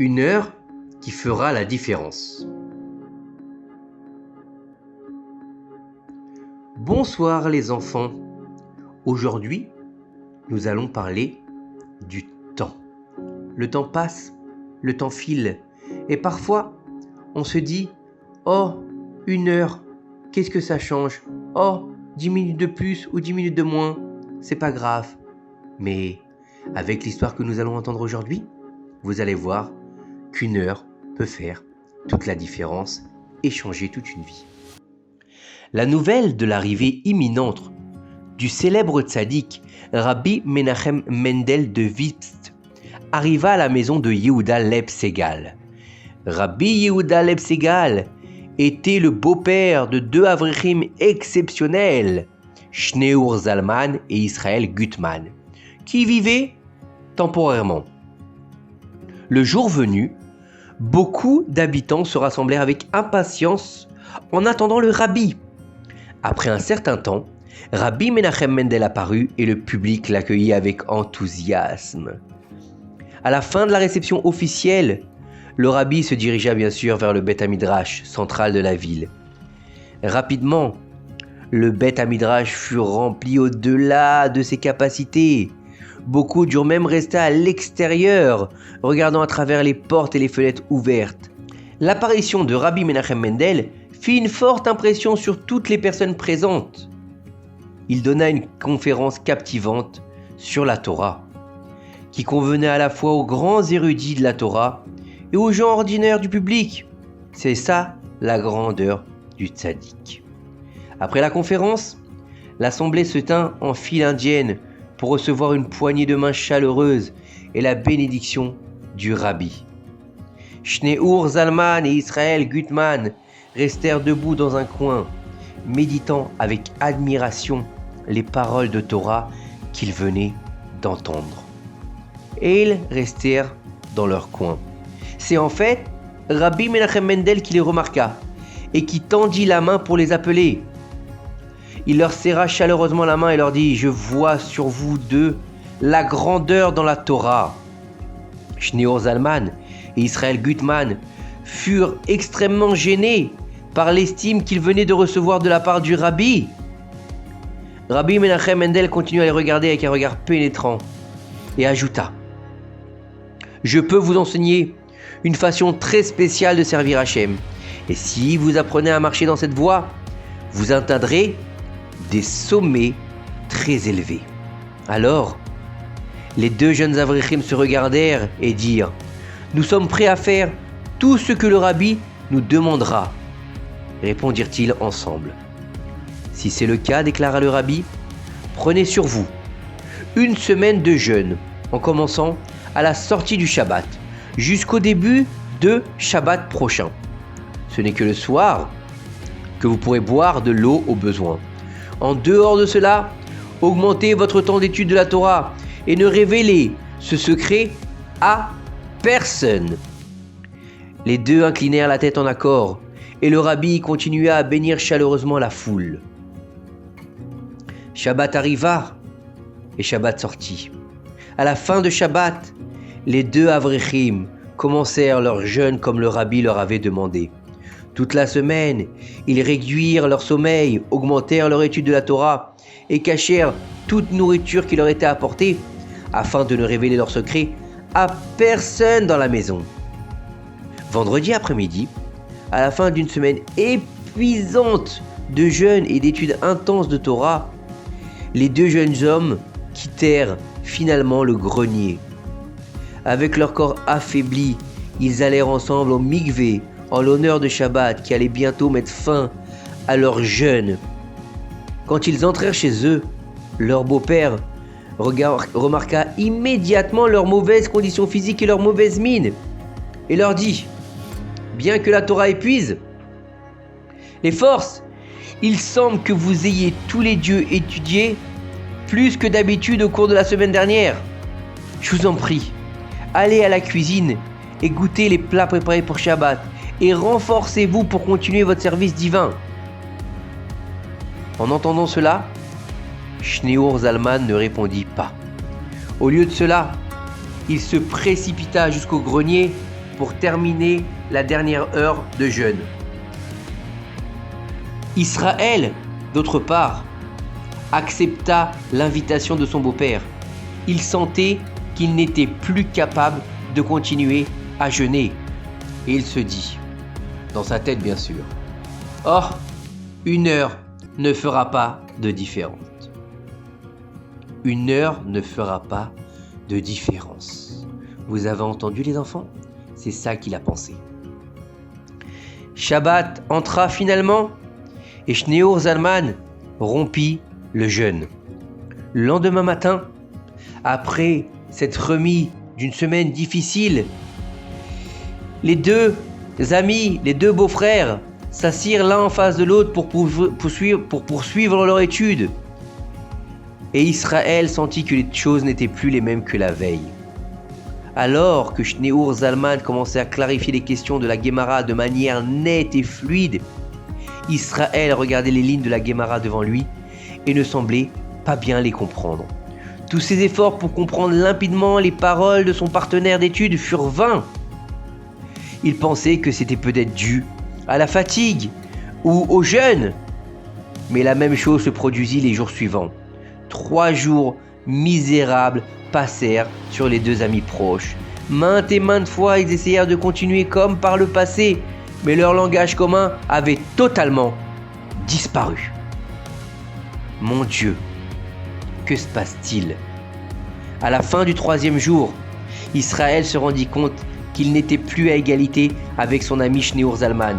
Une heure qui fera la différence. Bonsoir les enfants. Aujourd'hui, nous allons parler du temps. Le temps passe, le temps file, et parfois, on se dit « Oh, une heure, qu'est-ce que ça change? Oh, 10 minutes de plus ou 10 minutes de moins, c'est pas grave. » Mais avec l'histoire que nous allons entendre aujourd'hui, vous allez voir qu'une heure peut faire toute la différence et changer toute une vie. La nouvelle de l'arrivée imminente du célèbre tzaddik Rabbi Menachem Mendel de Vipst arriva à la maison de Yehuda Leib Segal. Rabbi Yehuda Leib Segal était le beau-père de deux avrichim exceptionnels, Shneur Zalman et Israël Gutman, qui vivaient temporairement. Le jour venu, beaucoup d'habitants se rassemblèrent avec impatience en attendant le rabbi. Après un certain temps, Rabbi Menachem Mendel apparut et le public l'accueillit avec enthousiasme. À la fin de la réception officielle, le rabbi se dirigea bien sûr vers le Beth Hamidrash central de la ville. Rapidement, le Beth Hamidrash fut rempli au-delà de ses capacités. Beaucoup durent même rester à l'extérieur, regardant à travers les portes et les fenêtres ouvertes. L'apparition de Rabbi Menachem Mendel fit une forte impression sur toutes les personnes présentes. Il donna une conférence captivante sur la Torah, qui convenait à la fois aux grands érudits de la Torah et aux gens ordinaires du public. C'est ça la grandeur du tzaddik. Après la conférence, l'assemblée se tint en file indienne pour recevoir une poignée de main chaleureuse et la bénédiction du rabbi. Shneur Zalman et Israël Gutman restèrent debout dans un coin, méditant avec admiration les paroles de Torah qu'ils venaient d'entendre. Et ils restèrent dans leur coin. C'est en fait Rabbi Menachem Mendel qui les remarqua et qui tendit la main pour les appeler. Il leur serra chaleureusement la main et leur dit « Je vois sur vous deux la grandeur dans la Torah. » Shneur Zalman et Israël Gutman furent extrêmement gênés par l'estime qu'ils venaient de recevoir de la part du rabbi. Rabbi Menachem Mendel continua à les regarder avec un regard pénétrant et ajouta « Je peux vous enseigner une façon très spéciale de servir Hachem. Et si vous apprenez à marcher dans cette voie, vous atteindrez des sommets très élevés. » Alors, les deux jeunes avrichim se regardèrent et dirent « Nous sommes prêts à faire tout ce que le rabbi nous demandera. » Répondirent-ils ensemble. « Si c'est le cas, déclara le rabbi, prenez sur vous une semaine de jeûne, en commençant à la sortie du Shabbat, jusqu'au début de Shabbat prochain. Ce n'est que le soir que vous pourrez boire de l'eau au besoin. En dehors de cela, augmentez votre temps d'étude de la Torah et ne révélez ce secret à personne. » Les deux inclinèrent la tête en accord et le rabbi continua à bénir chaleureusement la foule. Shabbat arriva et Shabbat sortit. À la fin de Shabbat, les deux avrichim commencèrent leur jeûne comme le rabbi leur avait demandé. Toute la semaine, ils réduirent leur sommeil, augmentèrent leur étude de la Torah et cachèrent toute nourriture qui leur était apportée afin de ne révéler leur secret à personne dans la maison. Vendredi après-midi, à la fin d'une semaine épuisante de jeûne et d'études intenses de Torah, les deux jeunes hommes quittèrent finalement le grenier. Avec leur corps affaibli, ils allèrent ensemble au mikvé en l'honneur de Shabbat qui allait bientôt mettre fin à leur jeûne. Quand ils entrèrent chez eux, leur beau-père remarqua immédiatement leurs mauvaises conditions physiques et leur mauvaise mine et leur dit « Bien que la Torah épuise les forces, il semble que vous ayez tous les dieux étudiés plus que d'habitude au cours de la semaine dernière. Je vous en prie, allez à la cuisine et goûtez les plats préparés pour Shabbat et renforcez-vous pour continuer votre service divin. » En entendant cela, Shneur Zalman ne répondit pas. Au lieu de cela, il se précipita jusqu'au grenier pour terminer la dernière heure de jeûne. Israël, d'autre part, accepta l'invitation de son beau-père. Il sentait qu'il n'était plus capable de continuer à jeûner. Et il se dit, dans sa tête bien sûr, « Oh, 1 heure ne fera pas de différence. 1 heure ne fera pas de différence. » Vous avez entendu les enfants? C'est ça qu'il a pensé. Shabbat entra finalement et Shneour Zalman rompit le jeûne. Le lendemain matin, après s'être remis d'une semaine difficile, les deux amis, les deux beaux-frères, s'assirent l'un en face de l'autre pour poursuivre leur étude. Et Israël sentit que les choses n'étaient plus les mêmes que la veille. Alors que Shneour Zalman commençait à clarifier les questions de la Guémara de manière nette et fluide, Israël regardait les lignes de la Guémara devant lui et ne semblait pas bien les comprendre. Tous ses efforts pour comprendre limpidement les paroles de son partenaire d'études furent vains. Il pensait que c'était peut-être dû à la fatigue ou au jeûne. Mais la même chose se produisit les jours suivants. 3 jours misérables passèrent sur les deux amis proches. Maintes et maintes fois, ils essayèrent de continuer comme par le passé, mais leur langage commun avait totalement disparu. Mon Dieu, que se passe-t-il? À la fin du 3e jour, Israël se rendit compte qu'il n'était plus à égalité avec son ami Shneour Zalman.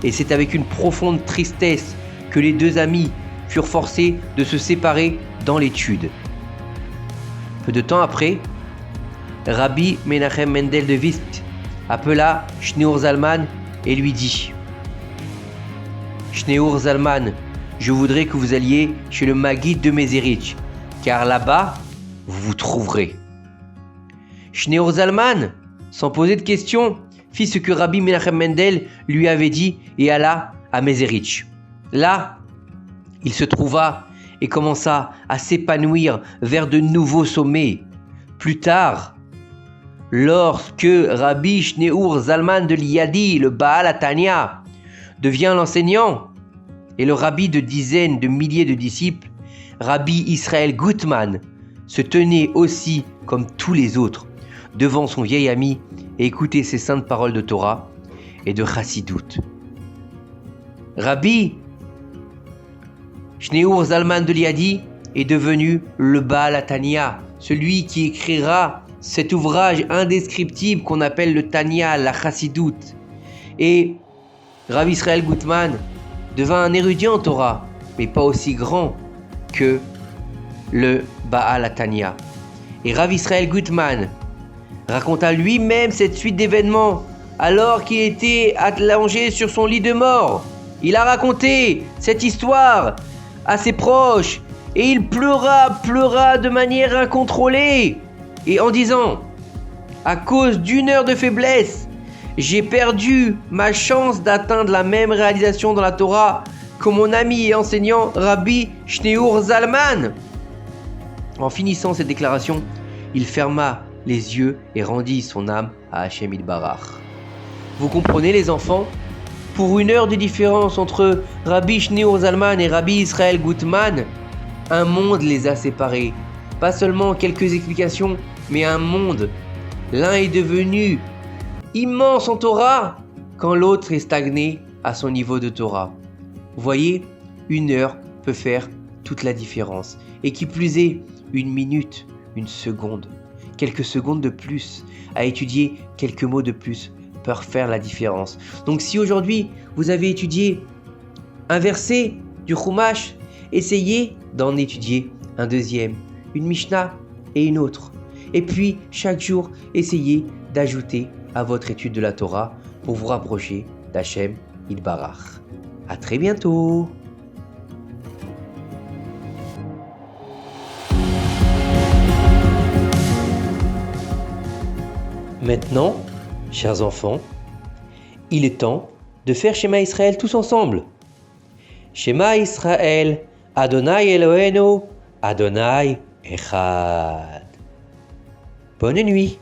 Et c'est avec une profonde tristesse que les deux amis furent forcés de se séparer dans l'étude. Peu de temps après, Rabbi Menachem Mendel de Vist appela Shneour Zalman et lui dit « Shneour Zalman, je voudrais que vous alliez chez le Maguid de Mézérich, car là-bas, vous vous trouverez. » Shneour Zalman, sans poser de questions, fit ce que Rabbi Menachem Mendel lui avait dit et alla à Mézérich. Là, il se trouva et commença à s'épanouir vers de nouveaux sommets. Plus tard, lorsque Rabbi Shneour Zalman de Liadi, le Baal Atania, devient l'enseignant et le rabbi de dizaines de milliers de disciples, Rabbi Israël Gutman se tenait aussi comme tous les autres devant son vieil ami et écoutait ses saintes paroles de Torah et de Chassidout. Rabbi Shneour Zalman de Liadi est devenu le Baal Atania, celui qui écrira cet ouvrage indescriptible qu'on appelle le Tanya, la Chassidout. Et Rabbi Israël Gutman devint un érudit en Torah, mais pas aussi grand que le Baal Atania. Et Rabbi Israël Gutman raconta lui-même cette suite d'événements alors qu'il était allongé sur son lit de mort. Il a raconté cette histoire à ses proches et il pleura de manière incontrôlée et en disant « À cause d'1 heure de faiblesse, j'ai perdu ma chance d'atteindre la même réalisation dans la Torah que mon ami et enseignant Rabbi Shneour Zalman. » En finissant cette déclaration, il ferma les yeux et rendit son âme à Hachem Yitbarach. Vous comprenez les enfants? Pour 1 heure de différence entre Rabbi Shneour Zalman et Rabbi Israël Gutman, un monde les a séparés. Pas seulement quelques explications, mais un monde. L'un est devenu immense en Torah, quand l'autre est stagné à son niveau de Torah. Vous voyez, 1 heure peut faire toute la différence. Et qui plus est, 1 minute, 1 seconde, quelques secondes de plus, à étudier quelques mots de plus, peuvent faire la différence. Donc si aujourd'hui, vous avez étudié un verset du Chumash, essayez d'en étudier un deuxième, une Mishnah et une autre. Et puis, chaque jour, essayez d'ajouter à votre étude de la Torah pour vous rapprocher d'Hachem Yitbarach. À très bientôt. Maintenant, chers enfants, il est temps de faire Shema Israël tous ensemble. Shema Israël, Adonai Eloheinu, Adonai Echad. Bonne nuit.